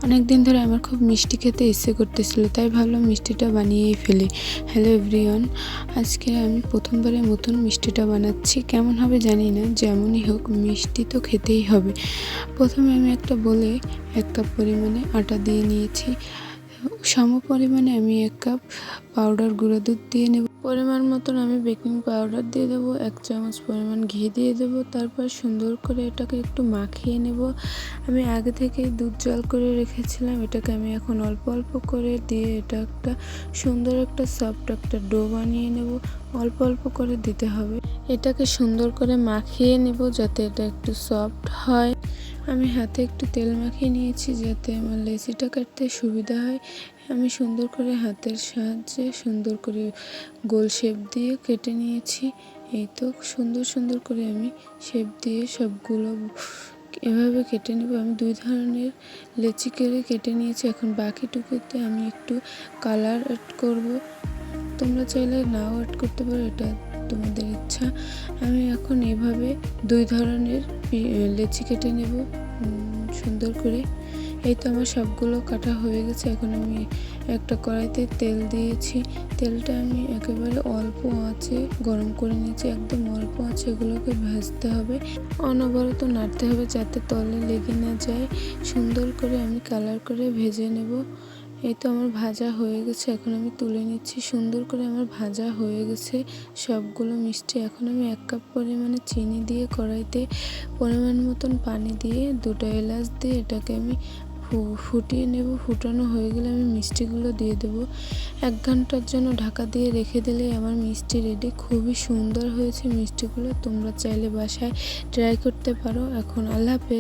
অনেক দিন ধরে আমার খুব মিষ্টি খেতে ইচ্ছে করতেছিল, তাই ভাবলাম মিষ্টিটা বানিয়েই ফেলি। হ্যালো এভরিওয়ান, আজকে আমি প্রথমবারের মতন মিষ্টিটা বানাচ্ছি। কেমন হবে জানি না, যেমনই হোক মিষ্টি তো খেতেই হবে। প্রথমে আমি একটা বলে 1 কাপ পরিমাণে আটা দিয়ে নিয়েছি। সম পরিমাণে আমি 1 কাপ পাউডার গুঁড়া দুধ দিয়ে নেব। পরিমাণ মতন আমি বেকিং পাউডার দিয়ে দেবো, 1 চামচ পরিমাণ ঘি দিয়ে দেবো। তারপর সুন্দর করে এটাকে একটু মাখিয়ে নেব। আমি আগে থেকেই দুধ জাল করে রেখেছিলাম, এটাকে আমি এখন অল্প অল্প করে দিয়ে এটা একটা সুন্দর একটা সফট একটা ডো বানিয়ে নেব। অল্প অল্প করে দিতে হবে। এটাকে সুন্দর করে মাখিয়ে নেব যাতে এটা একটু সফট হয়। আমি হাতে একটু তেল মাখিয়ে নিয়েছি যাতে আমার লেচিটা কাটতে সুবিধা হয়। আমি সুন্দর করে হাতের সাহায্যে সুন্দর করে গোল শেপ দিয়ে কেটে নিয়েছি। এই তো সুন্দর সুন্দর করে আমি শেপ দিয়ে সবগুলো এভাবে কেটে নেব। আমি 2 ধরনের লেচি করে কেটে নিয়েছি। এখন বাকিটুকুতে আমি একটু কালার অ্যাড করব। তোমরা চাইলে নাও অ্যাড করতে পারো, এটা তোমাদের ইচ্ছা। আমি এখন এভাবে 2 ধরনের লেচি কেটে নেব সুন্দর করে। এই তো আমার সবগুলো কাটা হয়ে গেছে। এখন আমি একটা কড়াইতে তেল দিয়েছি। তেলটা আমি একেবারে অল্প আঁচে গরম করে নিয়েছি, একদম অল্প আঁচে এগুলোকে ভাজতে হবে। অনবরত নাড়তে হবে যাতে তলে লেগে না যায়। সুন্দর করে আমি কালার করে ভেজে নেব। এই তো আমার ভাজা হয়ে গেছে, এখন আমি তুলে নিচ্ছি। সুন্দর করে আমার ভাজা হয়ে গেছে সবগুলো মিষ্টি। এখন আমি 1 কাপ পরিমাণে চিনি দিয়ে কড়াইতে পরিমাণ মতন পানি দিয়ে 2টা এলাচ দিয়ে এটাকে আমি ফুটিয়ে নেব। ফুটানো হয়ে গেলে আমি মিষ্টিগুলো দিয়ে দেবো। 1 ঘন্টার জন্য ঢাকা দিয়ে রেখে দিলে আমার মিষ্টি রেডি। খুবই সুন্দর হয়েছে মিষ্টিগুলো, তোমরা চাইলে বাসায় ট্রাই করতে পারো। এখন আল্লাহ হাফেজ।